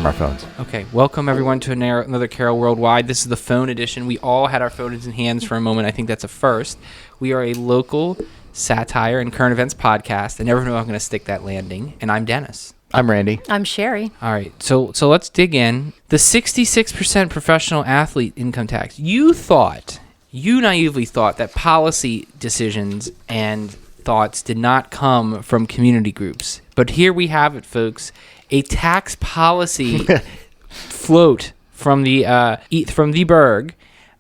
our phones. Okay, welcome everyone to another Carol Worldwide. This is the phone edition. We all had our phones in hands for a moment. I think that's a first. We are a local satire and current events podcast. I never knew I'm going to stick that landing. And I'm Dennis. I'm Randy. I'm Sherry. All right, so let's dig in. The 66% professional athlete income tax. You naively thought that policy decisions and thoughts did not come from community groups. But here we have it, folks. A tax policy float from the Berg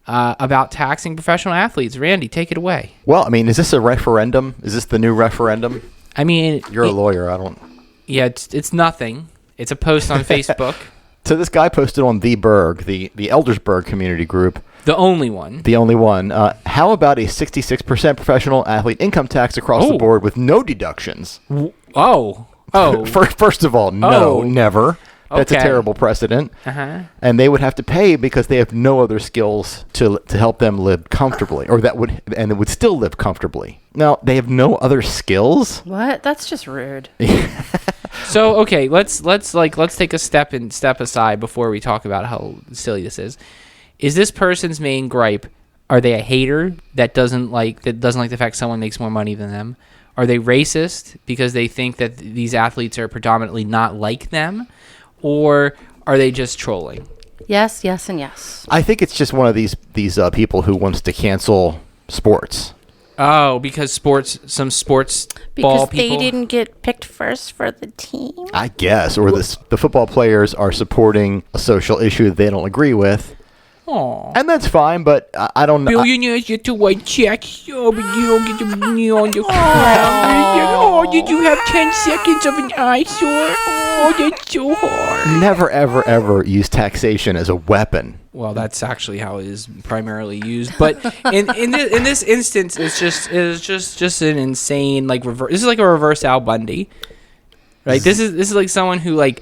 about taxing professional athletes. Randy, take it away. Well, I mean, is this a referendum? Is this the new referendum? I mean, you're a lawyer. I don't. Yeah, it's nothing. It's a post on Facebook. So this guy posted on the Berg, the Eldersburg community group. The only one. How about a 66% professional athlete income tax across the board with no deductions? Oh. First of all, no, never. That's a terrible precedent. Uh-huh. And they would have to pay because they have no other skills to help them live comfortably, and it would still live comfortably. Now, they have no other skills? What? That's just rude. So, okay, let's take a step aside before we talk about how silly this is. Is this person's main gripe, are they a hater that doesn't like the fact someone makes more money than them? Are they racist because they think that these athletes are predominantly not like them? Or are they just trolling? Yes, yes, and yes. I think it's just one of these people who wants to cancel sports. Oh, because some sports ball people? Because they didn't get picked first for the team? I guess. Or the football players are supporting a social issue that they don't agree with. Aww. And that's fine, but I don't know. Billionaires get to white checks, but you don't get to kneel on the ground. Did you have 10 seconds of an eyesore? Oh, that's so hard. Never, ever, ever use taxation as a weapon. Well, that's actually how it is primarily used. But in this instance, it's just an insane reverse. This is like a reverse Al Bundy, right? This is like someone who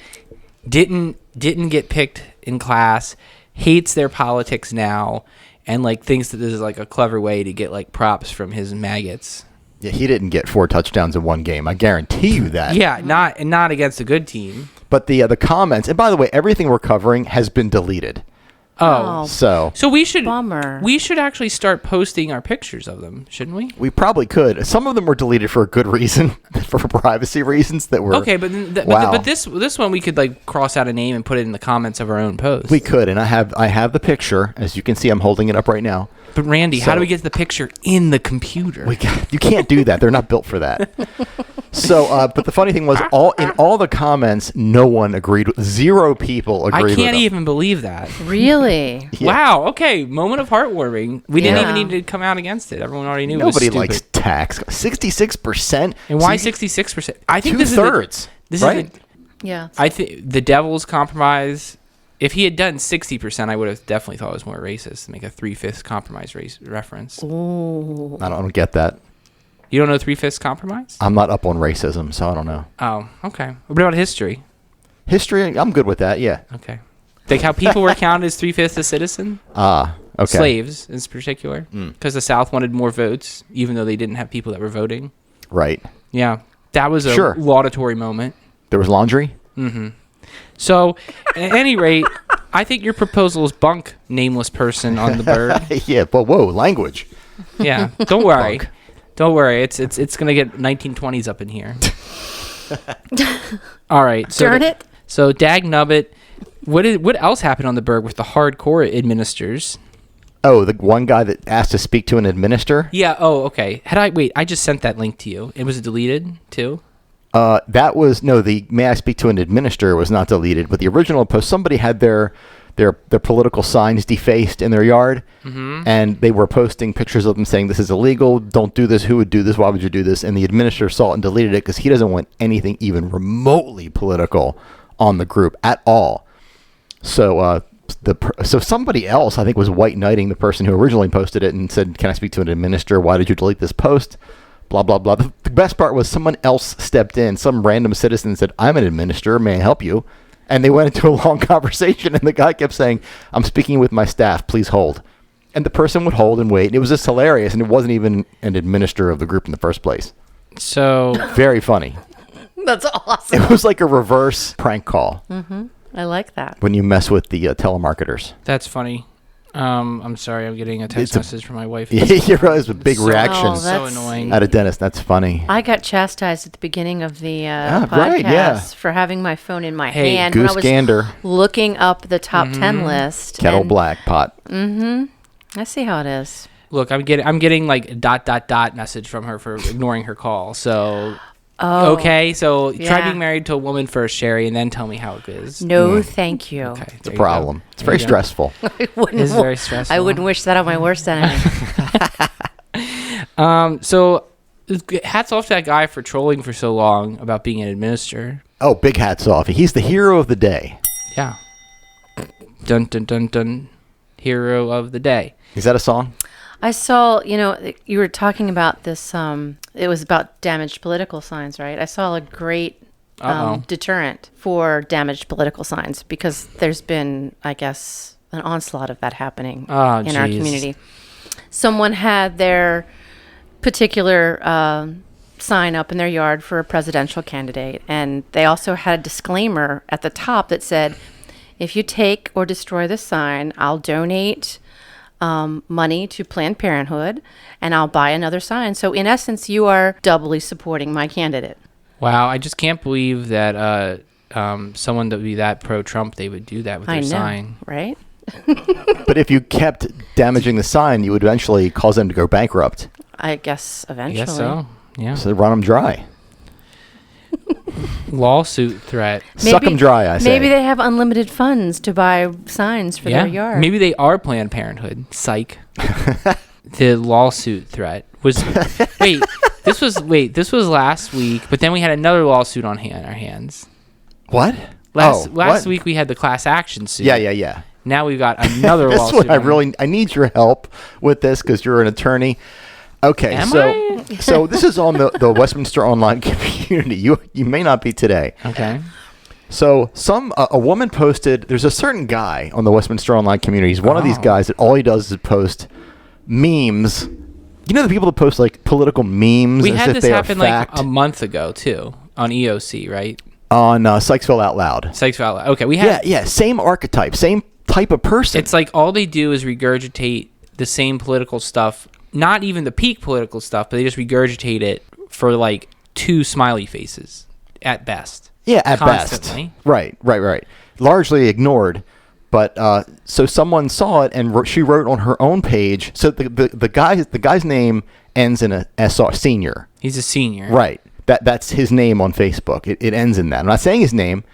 didn't get picked in class, hates their politics now, and thinks that this is a clever way to get props from his maggots. Yeah, he didn't get 4 touchdowns in one game. I guarantee you that. Yeah, not against a good team. But the comments, and by the way, everything we're covering has been deleted. Oh. So we should bummer. We should actually start posting our pictures of them, shouldn't we? We probably could. Some of them were deleted for a good reason, for privacy reasons that were. Okay, but but this one we could cross out a name and put it in the comments of our own post. We could, and I have the picture. As you can see, I'm holding it up right now. But Randy, how do we get the picture in the computer? You can't do that. They're not built for that. So, but the funny thing was, in all the comments, no one agreed. 0 people agreed. I can't with them. even believe that. Really? Yeah. Wow. Okay. Moment of heartwarming. We didn't even need to come out against it. Everyone already knew. Nobody it was likes tax. 66%. And why 66%? I think this 2/3. This right? Yeah. I think the devil's compromise. If he had done 60%, I would have definitely thought it was more racist to make a 3/5 compromise reference. Ooh. I don't get that. You don't know 3/5 compromise? I'm not up on racism, so I don't know. Oh, okay. What about history? History, I'm good with that, yeah. Okay. Like how people were counted as 3/5 a citizen? Okay. Slaves, in particular. Because the South wanted more votes, even though they didn't have people that were voting. Right. Yeah. That was a laudatory moment. There was laundry? Mm-hmm. So, at any rate, I think your proposal is bunk, nameless person on the bird. Yeah, but whoa, language. Yeah. Don't worry. Bunk. Don't worry. It's going to get 1920s up in here. All right. So Darn it. So dag nubbit. What else happened on the Berg with the hardcore administrators? Oh, the one guy that asked to speak to an administrator? Yeah. Oh, okay. I just sent that link to you. It was deleted too? That was the may I speak to an administrator was not deleted, but the original post, somebody had their political signs defaced in their yard, and they were posting pictures of them saying this is illegal, don't do this, who would do this, why would you do this? And the administrator saw it and deleted it because he doesn't want anything even remotely political on the group at all. So so somebody else, I think, was white knighting the person who originally posted it and said, can I speak to an administrator? Why did you delete this post? Blah, blah, blah. The best part was someone else stepped in. Some random citizen said, I'm an administrator. May I help you? And they went into a long conversation, and the guy kept saying, I'm speaking with my staff. Please hold. And the person would hold and wait. And it was just hilarious, and it wasn't even an administrator of the group in the first place. So very funny. That's awesome. It was like a reverse prank call. Mm-hmm. I like that. when you mess with the telemarketers. That's funny. I'm sorry. I'm getting a text message from my wife. You realize a big So- reaction Oh, so that's- annoying. at a dentist. That's funny. I got chastised at the beginning of the podcast right, yeah. for having my phone in my Hey, hand when I Goose was gander, looking up the top 10 list. kettle and- black pot. I see how it is. Look, I'm getting like a ... message from her for ignoring her call. So Oh. okay, so try Yeah. being married to a woman first, Sherry, and then tell me how it is. No, thank you. Okay, It's a problem. It's very stressful. I wouldn't It's wa- very stressful. I wouldn't wish that on my worst enemy. So hats off to that guy for trolling for so long about being an administrator. Oh, big hats off. He's the hero of the day. Yeah. Dun dun dun dun. Hero of the day. Is that a song? I saw, you were talking about this, it was about damaged political signs, right? I saw a great deterrent for damaged political signs because there's been, I guess, an onslaught of that happening in our geez. community. Someone had their particular sign up in their yard for a presidential candidate, and they also had a disclaimer at the top that said, if you take or destroy this sign, I'll donate money to Planned Parenthood, and I'll buy another sign. So in essence, you are doubly supporting my candidate. Wow, I just can't believe that someone that would be that pro-Trump, they would do that with I their know, sign. right? But if you kept damaging the sign, you would eventually cause them to go bankrupt. I guess I eventually. guess so. Yeah. So run them dry. Lawsuit threat. Suck them dry, I say. Maybe they have unlimited funds to buy signs for their yard. Maybe they are Planned Parenthood. Psych. The lawsuit threat was this was last week, but then we had another lawsuit on our hands. What? Last what? week we had the class action suit. Yeah. Now we've got another This lawsuit. one I need your help with this because you're an attorney. Okay, Am so I? so this is on the Westminster Online community. You may not be today. Okay. So a woman posted. There's a certain guy on the Westminster Online community. He's one of these guys that all he does is post memes. You know the people that post like political memes. We as had if this they happen are fact like a month ago too on EOC, right? on Sykesville Out Loud. Sykesville. Okay, we had. Yeah, same archetype, same type of person. It's like all they do is regurgitate the same political stuff, not even the peak political stuff, but they just regurgitate it for like 2 smiley faces at best. Yeah, at Constantly. best. Right. Largely ignored. But so someone saw it and she wrote on her own page. So the guy's name ends in a SR, senior. He's a senior. Right. That's his name on Facebook. It ends in that. I'm not saying his name,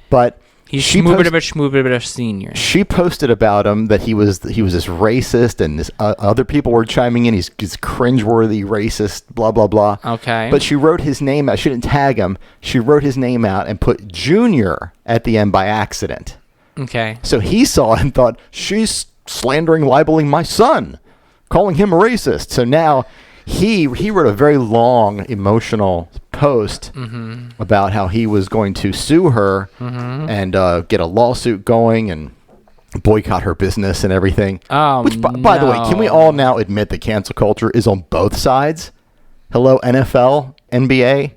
but He's she schmoobidabit senior. She posted about him that he was this racist, and this other people were chiming in. He's cringeworthy, racist, blah blah blah. Okay. But she wrote his name out. She didn't tag him. She wrote his name out and put Junior at the end by accident. Okay. So he saw it and thought, she's slandering, libeling my son, calling him a racist. So now he wrote a very long, emotional post about how he was going to sue her and get a lawsuit going and boycott her business and everything. Oh, Which, by the way, can we all now admit that cancel culture is on both sides? Hello, NFL, NBA?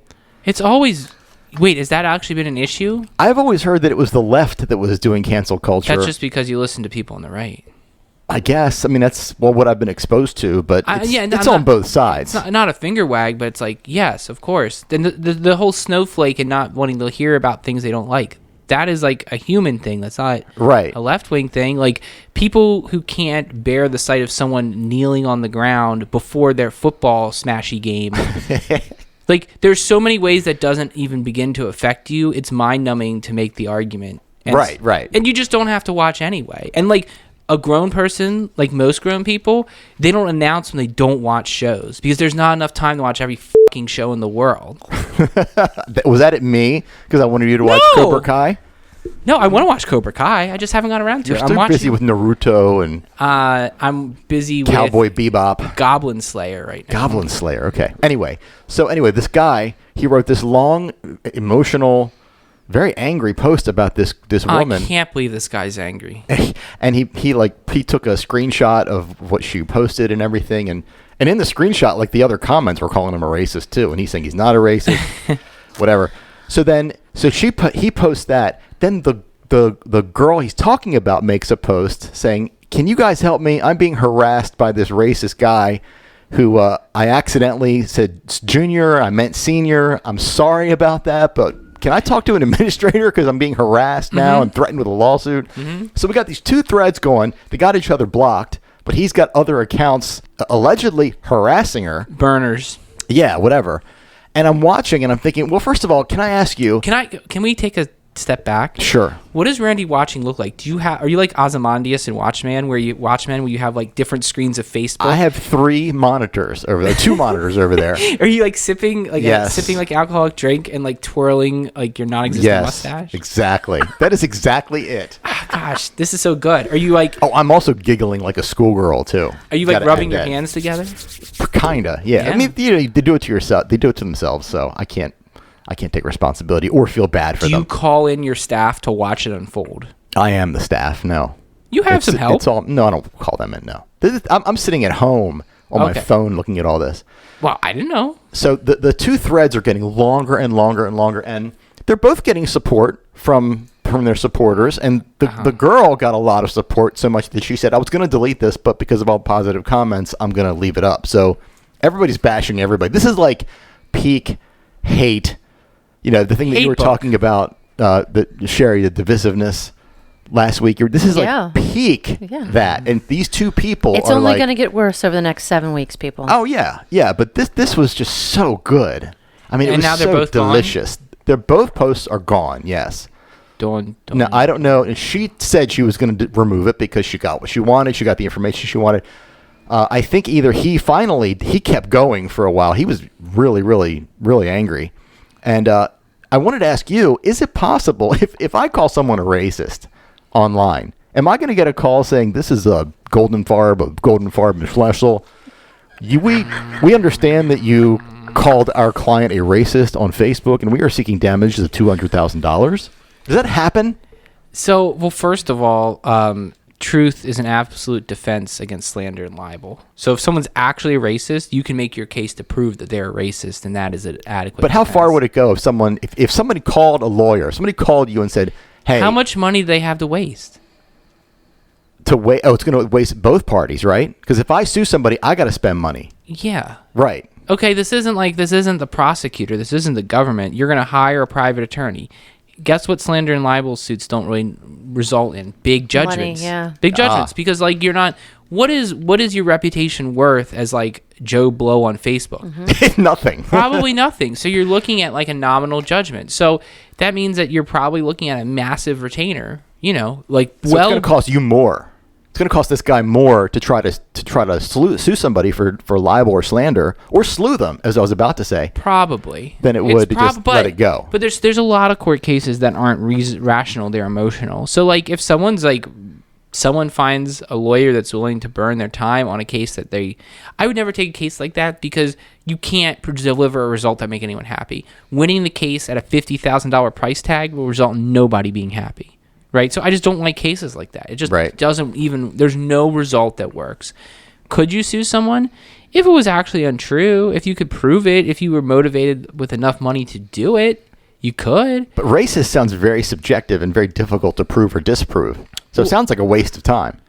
It's always... Wait, has that actually been an issue? I've always heard that it was the left that was doing cancel culture. That's just because you listen to people on the right. I guess. I mean, that's what I've been exposed to, but it's on both sides. It's not a finger wag, but it's like, yes, of course. Then the whole snowflake and not wanting to hear about things they don't like, that is like a human thing. That's not Right. a left-wing thing. Like people who can't bear the sight of someone kneeling on the ground before their football smashy game. Like, there's so many ways that doesn't even begin to affect you. It's mind-numbing to make the argument. And Right. And you just don't have to watch anyway. And, like, a grown person, like most grown people, they don't announce when they don't watch shows because there's not enough time to watch every fucking show in the world. Was that at me? Because I wanted you to watch No! Cobra Kai? No, I want to watch Cobra Kai. I just haven't got around to You're it. I'm still watching. busy with Naruto and I'm busy Cowboy with Bebop. Goblin Slayer right now. Goblin Slayer. Okay. Anyway, this guy, he wrote this long, emotional, very angry post about this woman. I can't believe this guy's angry. And he took a screenshot of what she posted and everything, and in the screenshot, like, the other comments were calling him a racist too, and he's saying he's not a racist, whatever. So he posts that. Then the the girl he's talking about makes a post saying, "Can you guys help me? I'm being harassed by this racist guy who I accidentally said junior. I meant senior. I'm sorry about that, but can I talk to an administrator because I'm being harassed now and threatened with a lawsuit?" So we got these two threads going. They got each other blocked, but he's got other accounts allegedly harassing her. Burners. Yeah, whatever. And I'm watching and I'm thinking, well, first of all, can I ask you? Can we take a step back? Sure. What does Randy watching look like? Are you like Ozymandias in Watchmen where you have like different screens of Facebook? I have 3 monitors over there, 2 monitors over there. Are you like sipping like Yes. sipping like alcoholic drink and like twirling like your non-existent Yes, mustache? exactly. That is exactly it. Gosh, this is so good. Are you like Oh, I'm also giggling like a schoolgirl too. Are you like Gotta rubbing add your that. hands together? Kinda, yeah. Yeah. I mean, they do it to yourself. They do it to themselves, so I can't take responsibility or feel bad for Do you them. call in your staff to watch it unfold? I am the staff. No, You have some help. It's all no. I don't call them in. No, I'm sitting at home on my Okay. phone looking at all this. Well, I didn't know. So the 2 threads are getting longer and longer and longer, and they're both getting support from their supporters. And the girl got a lot of support, so much that she said, "I was going to delete this, but because of all positive comments, I'm going to leave it up." So everybody's bashing everybody. This is like peak hate. You know, the thing that Hate you were book. talking about, Sherry, the divisiveness last week. This is Yeah. like peak Yeah. that, and these 2 people It's are only like, going to get worse over the next 7 weeks, people. oh yeah, but this was just so good. I mean, it And was now they're so both gone? delicious. They're both posts are gone. Yes. Don't. Now I don't know. And she said she was going to remove it because she got what she wanted. She got the information she wanted. I think either he kept going for a while. He was really, really, really angry. And I wanted to ask you: is it possible if I call someone a racist online, am I going to get a call saying this is a Golden Farb and Schlessel? We understand that you called our client a racist on Facebook, and we are seeking damages of $200,000. Does that happen? So, well, first of all, truth is an absolute defense against slander and libel. So if someone's actually a racist, you can make your case to prove that they're a racist, and that is an adequate But how far defense. would it go if somebody called a lawyer, somebody called you and said, "Hey, How much money do they have to waste? to wait? Oh, it's going to waste both parties, right? Because if I sue somebody, I got to spend money, Yeah. right? Okay, this isn't the prosecutor. This isn't the government. You're going to hire a private attorney. Guess what slander and libel suits don't really result in? Big judgments. yeah. Big judgments because like you're not what is your reputation worth as like Joe Blow on Facebook? Nothing. Probably nothing. So you're looking at like a nominal judgment. So that means that you're probably looking at a massive retainer, like So it's going to cost you more. It's going to cost this guy more to try to sue somebody for libel or slander or slew them, as I was about to say. probably Than it would to just let it go. But there's a lot of court cases that aren't rational, they're emotional. So like if someone finds a lawyer that's willing to burn their time on a case that I would never take a case like that because you can't deliver a result that make anyone happy. Winning the case at a $50,000 price tag will result in nobody being happy. Right? So I just don't like cases like that. It just doesn't even, there's no result that works. Could you sue someone? If it was actually untrue, if you could prove it, if you were motivated with enough money to do it, you could. But racist sounds very subjective and very difficult to prove or disprove. So it sounds like a waste of time.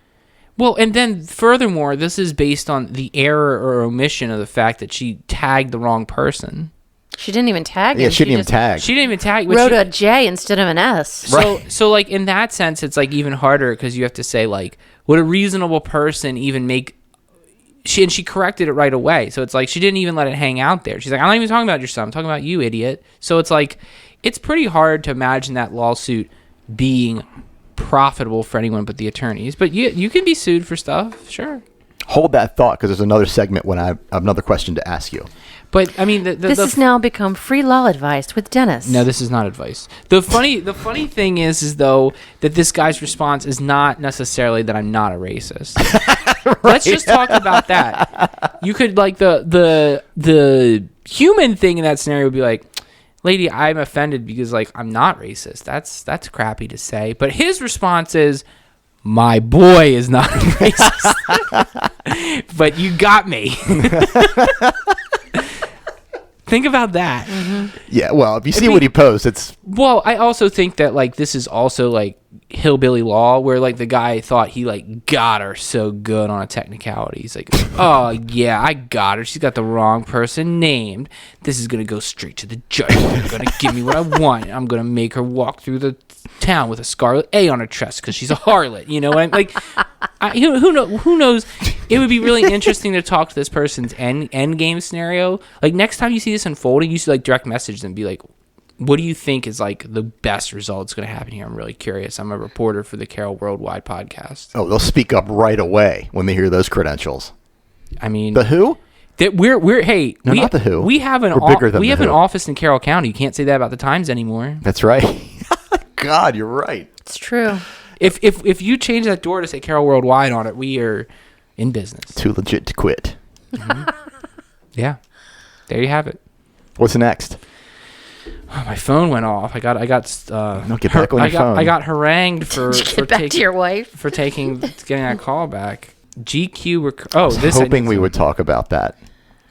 Well, and then furthermore, this is based on the error or omission of the fact that she tagged the wrong person. She didn't even tag him. Yeah, she didn't even just tag. She didn't even tag. but Wrote she- a J instead of an S. So like in that sense, it's like even harder because you have to say like, would a reasonable person even make? She corrected it right away. So it's like she didn't even let it hang out there. She's like, I'm not even talking about your son. I'm talking about you, idiot. So it's like, it's pretty hard to imagine that lawsuit being profitable for anyone but the attorneys. But you can be sued for stuff, sure. Hold that thought because there's another segment when I have another question to ask you. But I mean, This has now become free law advice with Dennis. No, this is not advice. The funny thing is though that this guy's response is not necessarily that I'm not a racist. Let's just talk about that. You could like the human thing in that scenario would be like, lady, I'm offended because like I'm not racist. That's crappy to say. But his response is, my boy is not racist. But you got me. Think about that. Mm-hmm. Yeah, well, if you see what he posts, it's... Well, I also think that like this is also like hillbilly law where like the guy thought he like got her so good on a technicality. He's like, oh yeah, I got her. She's got the wrong person named. This is gonna go straight to the judge. They're gonna give me what I want. I'm gonna make her walk through the town with a scarlet A on her chest because she's a harlot. You know what I'm like? Who knows? It would be really interesting to talk to this person's end game scenario. Like next time you see this unfolding, you should like direct message them and be like, what do you think is like the best result that's going to happen here? I'm really curious. I'm a reporter for the Carol Worldwide podcast. Oh, they'll speak up right away when they hear those credentials. I mean, the Who? That we're hey, no, not the Who. We have an an office in Carroll County. You can't say that about the Times anymore. That's right. God, you're right. It's true. If you change that door to say Carol Worldwide on it, we are in business. Too legit to quit. Mm-hmm. Yeah, there you have it. What's next? Oh, my phone went off. I got. No, get back on your phone. I got harangued for to your wife for getting that call back. GQ. I was hoping we would talk about that.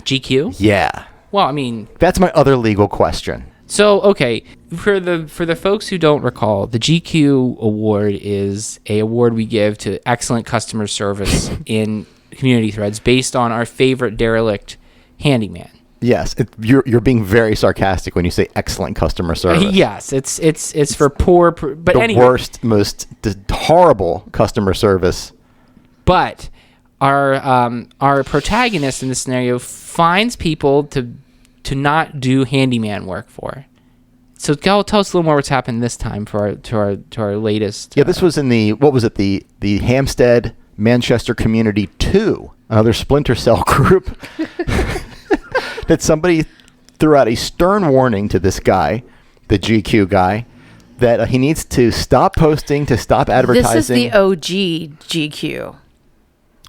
GQ. Yeah. Well, I mean, that's my other legal question. So, okay, for the folks who don't recall, the GQ award is a award we give to excellent customer service in community threads based on our favorite derelict handyman. Yes, you're being very sarcastic when you say excellent customer service. Yes, it's for poor, but the worst, most horrible customer service. But our protagonist in this scenario finds people to not do handyman work for. So tell us a little more what's happened this time for our latest. Yeah, this was in the Hampstead Manchester Community 2, another Splinter Cell group. That somebody threw out a stern warning to this guy, the GQ guy, that he needs to stop posting, to stop advertising. This is the OG GQ.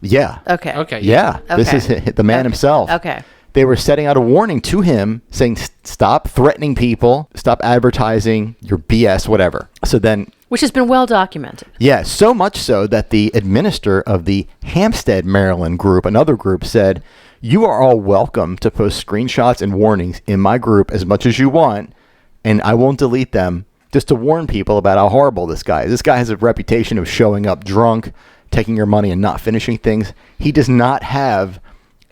Yeah. Okay. Yeah. Okay. This is the man himself. Okay. They were setting out a warning to him saying, stop threatening people, stop advertising your BS, whatever. So then... Which has been well documented. Yeah, so much so that the administrator of the Hampstead, Maryland group, another group, said, you are all welcome to post screenshots and warnings in my group as much as you want, and I won't delete them, just to warn people about how horrible this guy is. This guy has a reputation of showing up drunk, taking your money and not finishing things. He does not have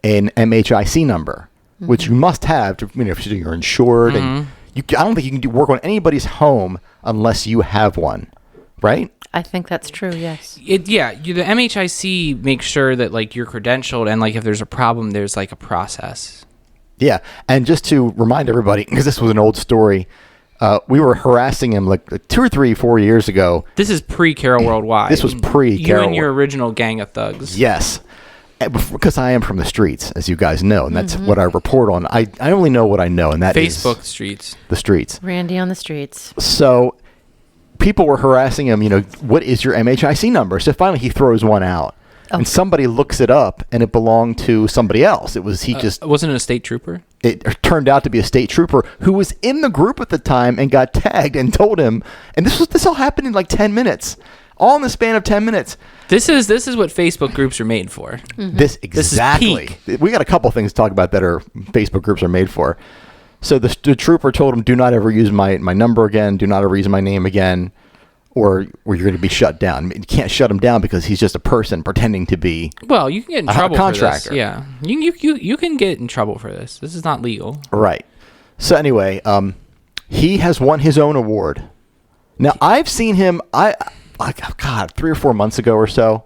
an MHIC number, which you must have to, if you're insured. And I don't think you can work on anybody's home unless you have one, right? I think that's true, yes. The MHIC makes sure that like you're credentialed, and like if there's a problem, there's like a process. Yeah, and just to remind everybody, because this was an old story, we were harassing him like 2 or 3, 4 years ago. This is pre-Carol Worldwide. This was pre-Carol. You and your original gang of thugs. Yes, because I am from the streets, as you guys know, and that's what I report on. I only know what I know, and that is Facebook streets. The streets. Randy on the streets. So people were harassing him, what is your MHIC number? So finally he throws one out. Oh. And somebody looks it up, and it belonged to somebody else. It was wasn't it a state trooper? It turned out to be a state trooper who was in the group at the time and got tagged and told him. And this all happened in like 10 minutes, all in the span of 10 minutes. This is what Facebook groups are made for. Mm-hmm. This exactly. This is peak. We got a couple things to talk about that Facebook groups are made for. So the trooper told him, do not ever use my number again. Do not ever use my name again, or you're going to be shut down. You can't shut him down because he's just a person pretending to be Well, you can get in trouble contractor. For this. Yeah. You can get in trouble for this. This is not legal. Right. So anyway, he has won his own award. Now, I've seen him, 3 or 4 months ago or so,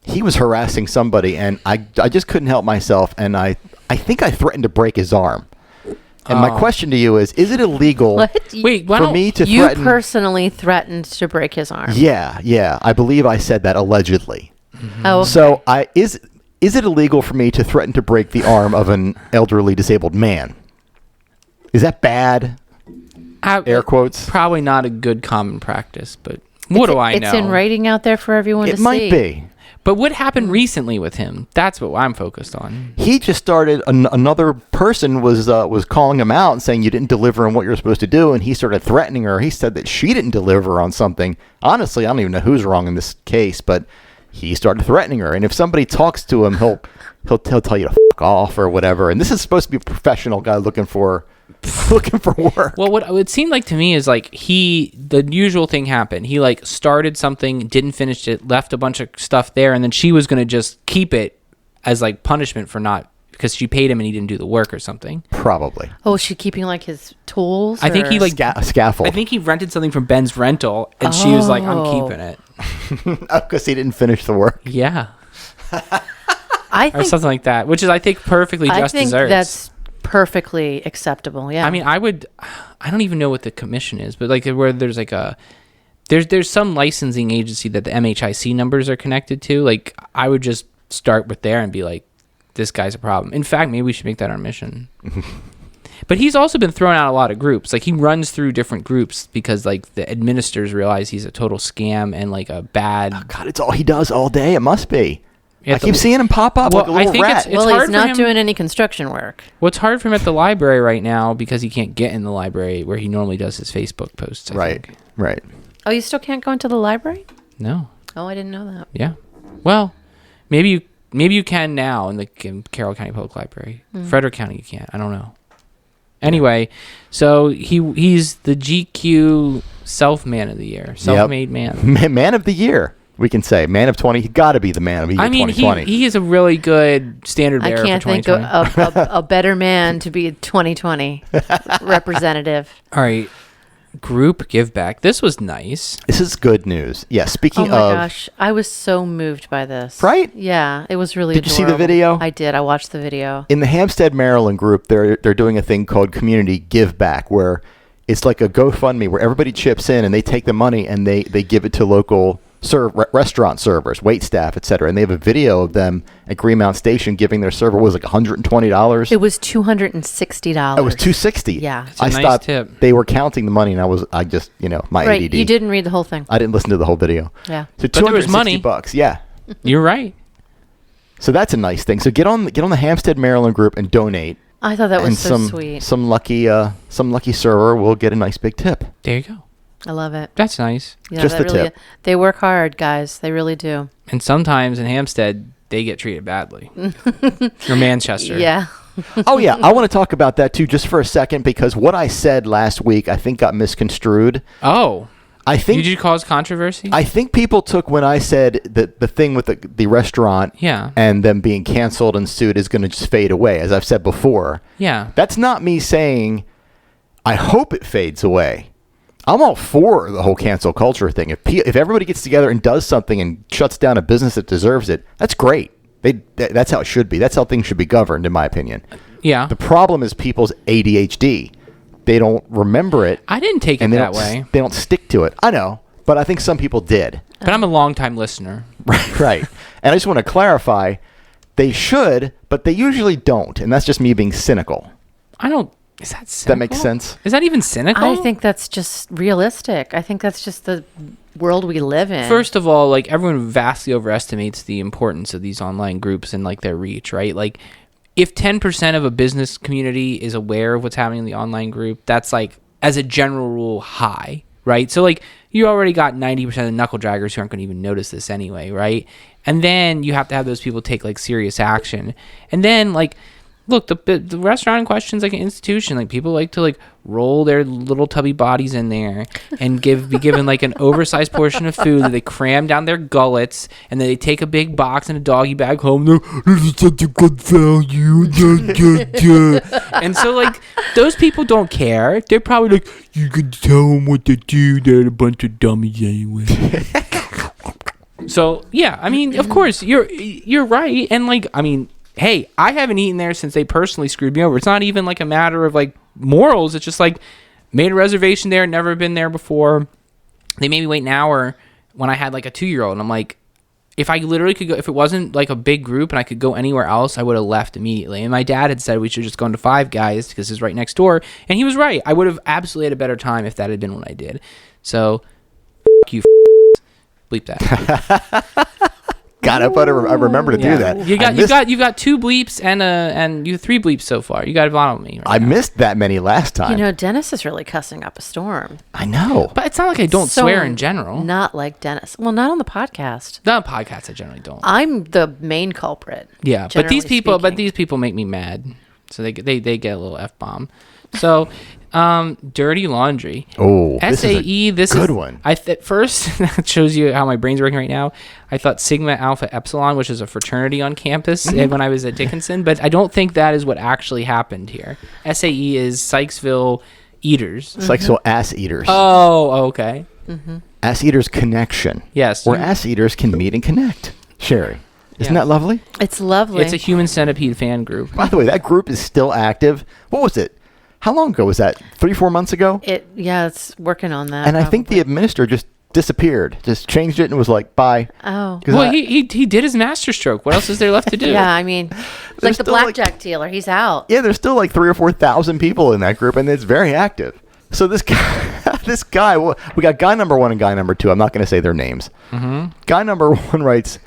he was harassing somebody, and I just couldn't help myself, and I think I threatened to break his arm. And my question to you is it illegal for me to threaten... You personally threatened to break his arm. Yeah. I believe I said that allegedly. Mm-hmm. Oh, okay. So is it illegal for me to threaten to break the arm of an elderly disabled man? Is that bad? Air quotes. Probably not a good common practice, but what do I know? It's in writing out there for everyone to see. It might be. But what happened recently with him? That's what I'm focused on. He just started. Another person was calling him out and saying you didn't deliver on what you're supposed to do, and he started threatening her. He said that she didn't deliver on something. Honestly, I don't even know who's wrong in this case, but he started threatening her. And if somebody talks to him, he'll tell you to f fuck off or whatever. And this is supposed to be a professional guy looking for work. Well, what it seemed like to me is like the usual thing happened. He like started something, didn't finish it, left a bunch of stuff there, and then she was going to just keep it as like punishment for not, because she paid him and he didn't do the work or something. Probably. Oh, is she keeping like his tools? I think he like scaffold. I think he rented something from Ben's rental, and she was like, "I'm keeping it." Because he didn't finish the work. Yeah, I or think something like that, which is I think perfectly just desserts. that's perfectly acceptable. Yeah. I mean, I don't even know what the commission is, but like where there's like there's some licensing agency that the MHIC numbers are connected to. Like I would just start with there and be like, this guy's a problem. In fact, maybe we should make that our mission. But he's also been thrown out a lot of groups. Like he runs through different groups because like the administrators realize he's a total scam and like a bad. Oh, God, it's all he does all day. It must be. Yeah, I keep seeing him pop up like a little rat. it's well, hard he's for not him- doing any construction work. What's hard for him at the library right now because he can't get in the library where he normally does his Facebook posts. I think. Right. Oh, you still can't go into the library? No. Oh, I didn't know that. Yeah. Well, maybe you can now in the Carroll County Public Library. Frederick County you can't. I don't know. Anyway, so he's the GQ self-man of the year. Self-made man. Man of the year, we can say. Man of 20. He got to be the man of the year 2020. He is a really good standard bearer I can't for think 2020. of a better man to be 2020 representative. All right. Group give back. This was nice. This is good news. Yeah, Oh speaking my of... gosh, I was so moved by this. Right? Yeah, it was really Did you see the adorable. video? I did. I watched the video. In the Hampstead, Maryland group, they're doing a thing called Community Give Back, where it's like a GoFundMe where everybody chips in and they take the money and they give it to local restaurant servers, wait staff, etc. And they have a video of them at Greenmount Station giving their server, what was it, like $120? It was $260. It was $260. Yeah. It's a nice stopped. tip. They were counting the money, and I just my Right, ADD. you didn't read the whole thing. I didn't listen to the whole video. Yeah. So there was money. $260. Yeah. You're right. So that's a nice thing. So get on the Hampstead, Maryland group and donate. I thought that was and so some sweet. some lucky server will get a nice big tip. There you go. I love it. That's nice. Yeah, Just that the really, tip. They work hard, guys. They really do. And sometimes in Hampstead, they get treated badly. Or Manchester. Yeah. Oh yeah, I want to talk about that too, just for a second, because what I said last week I think got misconstrued. Oh. I think Did you cause controversy? I think people took when I said that the thing with the restaurant Yeah. and them being canceled and sued is going to just fade away, as I've said before. Yeah. That's not me saying I hope it fades away. I'm all for the whole cancel culture thing. If everybody gets together and does something and shuts down a business that deserves it, that's great. That's how it should be. That's how things should be governed, in my opinion. Yeah. The problem is people's ADHD. They don't remember it. I didn't take it and that way. They don't stick to it. I know, but I think some people did. But I'm a long-time listener. Right. And I just want to clarify, they should, but they usually don't. And that's just me being cynical. Is that cynical? That makes sense? Is that even cynical? I think that's just realistic. I think that's just the world we live in. First of all, like everyone vastly overestimates the importance of these online groups and like their reach, right? Like if 10% of a business community is aware of what's happening in the online group, that's like as a general rule high, right? So like you already got 90% of the knuckle draggers who aren't going to even notice this anyway, right? And then you have to have those people take like serious action. And then like look, the restaurant in question is like an institution. Like people like to like roll their little tubby bodies in there and be given like an oversized portion of food that they cram down their gullets, and then they take a big box and a doggy bag home. This is such a good value. And so like those people don't care. They're probably like, you can tell them what to do. They're a bunch of dummies anyway. So yeah, I mean, of course you're right, and like I mean. Hey, I haven't eaten there since they personally screwed me over. It's not even like a matter of like morals. It's just like made a reservation there, never been there before. They made me wait an hour when I had like a 2-year-old. And I'm like, if I literally could go, if it wasn't like a big group and I could go anywhere else, I would have left immediately. And my dad had said we should just go into Five Guys because it's right next door. And he was right. I would have absolutely had a better time if that had been what I did. So, you bleep that. God, I thought I remember to do that. You got 2 bleeps and you 3 bleeps so far. You got to bottle me. I missed that many last time. Dennis is really cussing up a storm. I know. But it's not like I don't swear in general. Not like Dennis. Well, not on the podcast. Not on podcasts, I generally don't. I'm the main culprit. Yeah, but these people make me mad. So they get a little F-bomb. So, dirty laundry. Oh, SAE. This is a good one. At first, that shows you how my brain's working right now. I thought Sigma Alpha Epsilon, which is a fraternity on campus when I was at Dickinson, but I don't think that is what actually happened here. SAE is Sykesville Eaters. Sykesville Ass Eaters. Oh, okay. Ass Eaters Connection. Yes. Where ass eaters can meet and connect. Sherry. Isn't that lovely? It's lovely. It's a human centipede fan group. By the way, that group is still active. What was it? How long ago was that? 3-4 months ago? It's working on that. And I think the administrator just disappeared, just changed it and was like, bye. Oh. Well, he did his master stroke. What else is there left to do? Yeah, I mean, like the blackjack dealer, he's out. Yeah, there's still like 3,000 or 4,000 people in that group, and it's very active. So this guy, we got guy number 1 and guy number 2. I'm not going to say their names. Guy number 1 writes,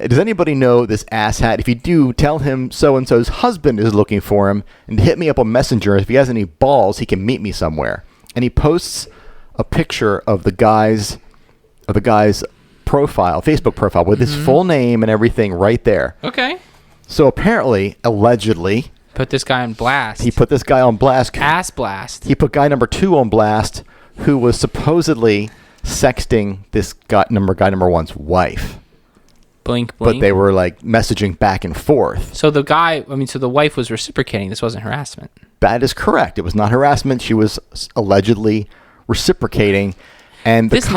does anybody know this asshat? If you do, tell him so-and-so's husband is looking for him, and hit me up on Messenger. If he has any balls, he can meet me somewhere. And he posts a picture of the guy's profile, Facebook profile, with his full name and everything right there. Okay. So apparently, allegedly, put this guy on blast. He put this guy on blast. Ass blast. He put guy number 2 on blast, who was supposedly sexting this guy number 1's wife. Blink, blink. But they were like messaging back and forth. So the wife was reciprocating. This wasn't harassment. That is correct. It was not harassment. She was allegedly reciprocating. And this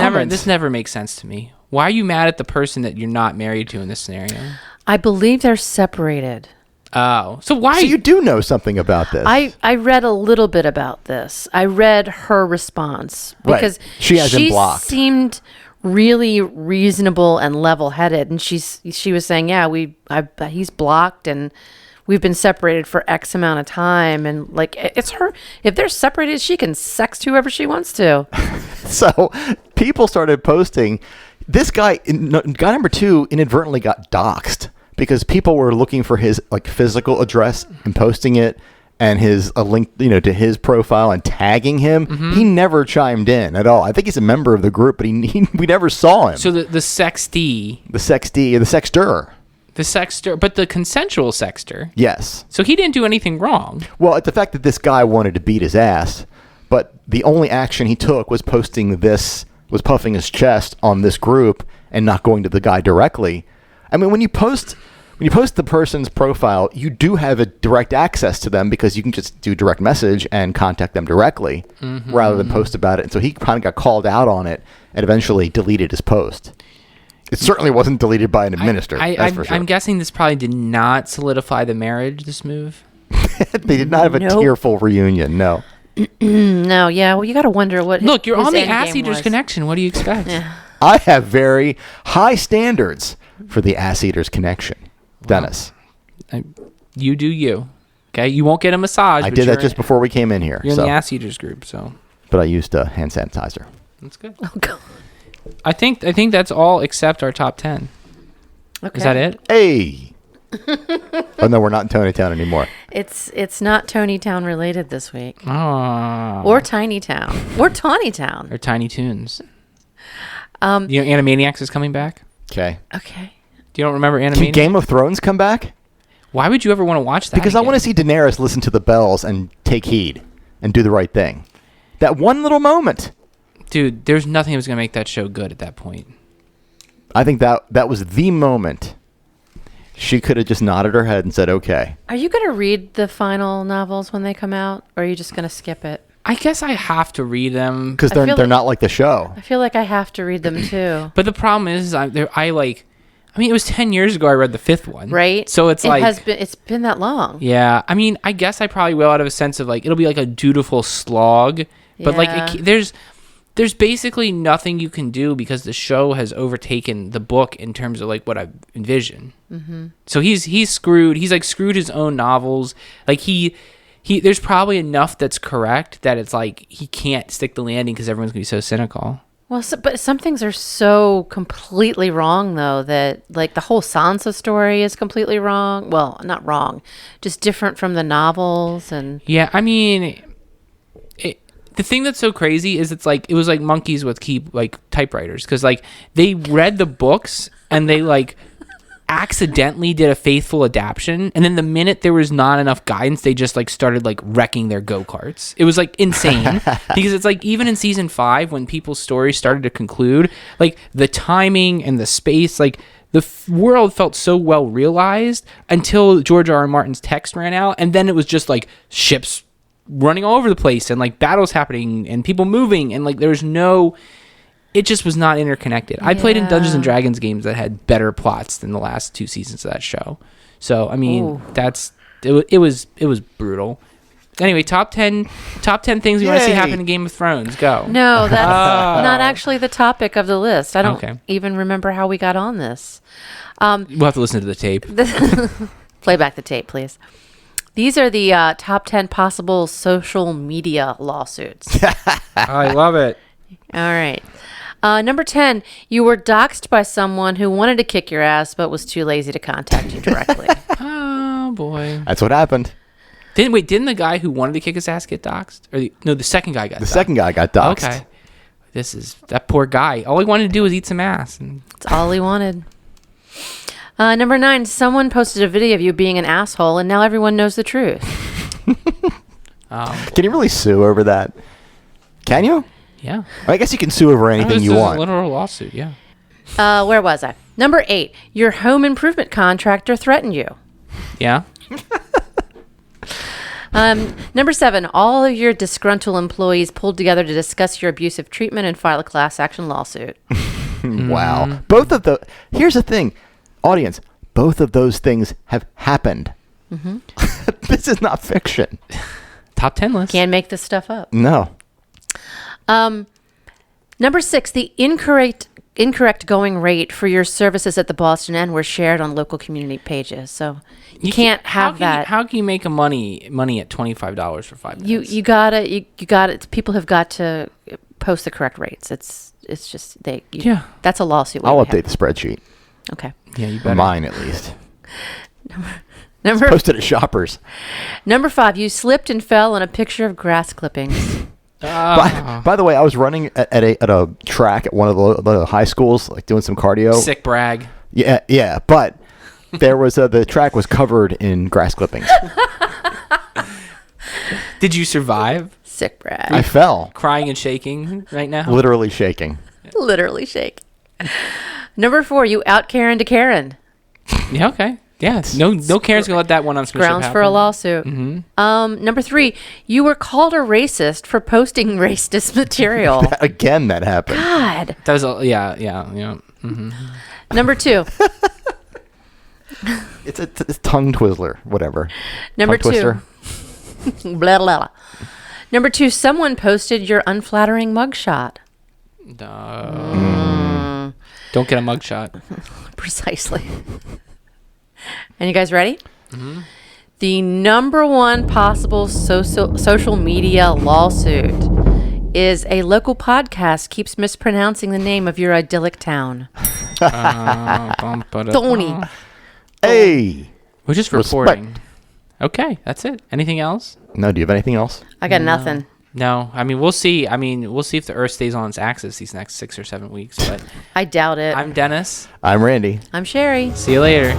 never makes sense to me. Why are you mad at the person that you're not married to in this scenario? I believe they're separated. Oh, so why? So you do know something about this? I read a little bit about this. I read her response because she has him blocked. Seemed really reasonable and level-headed, and she was saying, yeah, he's blocked and we've been separated for X amount of time, and like it's her. If they're separated, she can sext whoever she wants to. So people started posting. This guy number 2 inadvertently got doxxed because people were looking for his like physical address and posting it, and a link to his profile and tagging him. He never chimed in at all. I think he's a member of the group, but we never saw him. So the sextee, the sexter. The sexter, but the consensual sexter. Yes. So he didn't do anything wrong. Well, at the fact that this guy wanted to beat his ass, but the only action he took was was puffing his chest on this group and not going to the guy directly. I mean, when you post the person's profile, you do have a direct access to them because you can just do direct message and contact them directly rather than post about it. And so he kind of got called out on it and eventually deleted his post. It certainly wasn't deleted by an administrator. That's for sure. I'm guessing this probably did not solidify the marriage, this move. They did not have a tearful reunion, no. No, yeah. Well, you got to wonder what. Look, you're on the Ass Eaters Connection. What do you expect? Yeah. I have very high standards for the Ass Eaters Connection. Dennis. You do you. Okay? You won't get a massage. I did that just before we came in here. You're in the Ass Eaters group, so. But I used hand sanitizer. That's good. Oh, God. I think that's all except our top 10. Okay. Is that it? Hey. Oh, no, we're not in Tony Town anymore. It's not Tony Town related this week. Oh. Or Tiny Town. Or Tawny Town. Or Tiny Toons. Animaniacs is coming back? Okay. Okay. Do you don't remember Animaniacs? Can Game of Thrones come back? Why would you ever want to watch that? Because again? I want to see Daenerys listen to the bells and take heed and do the right thing. That one little moment. Dude, there's nothing that was going to make that show good at that point. I think that was the moment. She could have just nodded her head and said, okay. Are you going to read the final novels when they come out, or are you just going to skip it? I guess I have to read them. Because they're not like the show. I feel like I have to read them too. But the problem is, it was 10 years ago I read the 5th one. Right? So it's been that long. Yeah. I mean, I guess I probably will out of a sense of it'll be like a dutiful slog. But there's basically nothing you can do because the show has overtaken the book in terms of what I envision. Mm-hmm. So he's screwed. He's screwed his own novels. There's probably enough that's correct that it's he can't stick the landing because everyone's gonna be so cynical. Well, but some things are so completely wrong, though, that like the whole Sansa story is completely wrong. Well, not wrong, just different from the novels. And Yeah, I mean, the thing that's so crazy is it was like monkeys with typewriters, because like they read the books and they like accidentally did a faithful adaptation, and then the minute there was not enough guidance, they just like started like wrecking their go-karts. It was like insane because it's like even in season 5 when people's stories started to conclude, like the timing and the space, like the world felt so well realized until George R.R. Martin's text ran out, and then it was just like ships running all over the place and like battles happening and people moving, and like there's no, it just was not interconnected. I played in Dungeons and Dragons games that had better plots than the last 2 seasons of that show. So I mean, it was brutal. Anyway, top 10 things we want to see happen in Game of Thrones. Go. no, that's not actually the topic of the list. I don't Okay. even remember how we got on this. We'll have to listen to the tape. Play back the tape, please. These are the top 10 possible social media lawsuits. I love it. All right. Number 10, you were doxxed by someone who wanted to kick your ass but was too lazy to contact you directly. Oh boy. That's what happened. Didn't the guy who wanted to kick his ass get doxxed? Or the second guy got The doxxed. second guy got doxxed. Okay. This is that poor guy. All he wanted to do was eat some ass. And That's all he wanted. Number 9, someone posted a video of you being an asshole and now everyone knows the truth. Can you really sue over that? Can you? yeah. I guess you can sue over anything you This is want. a literal lawsuit, yeah. Where was I? Number 8, your home improvement contractor threatened you. Yeah. Number 7, all of your disgruntled employees pulled together to discuss your abusive treatment and file a class action lawsuit. Wow. Both of the. Here's the thing, audience. Both of those things have happened. This is not fiction. Top 10 list. Can't make this stuff up. No. Number 6, the incorrect going rate for your services at the Boston End were shared on local community pages. So you can't have that. How can you make money at $25 for 5 minutes? You gotta. People have got to post the correct rates. It's just Yeah. That's a lawsuit. I'll waiting to update the spreadsheet. happen. Okay. Yeah, you better. Mine, at least. Number Posted at Shoppers. Number 5, you slipped and fell on a picture of grass clippings. By the way, I was running at a track at one of the high schools, like doing some cardio. Sick brag. Yeah. But there was the track was covered in grass clippings. Did you survive? Sick brag. I fell, Crying and shaking right now? literally shaking. Literally shake. Number 4, you out Karen to Karen. Yeah, okay. Yeah, no Karen's gonna let that one on Grounds for a lawsuit. Number 3, you were called a racist for posting racist material. Again, that happened. God. That was yeah. Mm-hmm. Number 2. It's a tongue twizzler, whatever. Number Tongue 2. twister. Blah, blah, blah. Number 2, someone posted your unflattering mugshot. Don't get a mugshot. Precisely. And you guys ready? Mm-hmm. The number 1 possible social media lawsuit is a local podcast keeps mispronouncing the name of your idyllic town. Tony. Hey. We're just reporting. Okay, that's it. Anything else? No, do you have anything else? I got nothing. No. I mean, we'll see. We'll see if the Earth stays on its axis these next 6 or 7 weeks. But I doubt it. I'm Dennis. I'm Randy. I'm Sherry. See you later.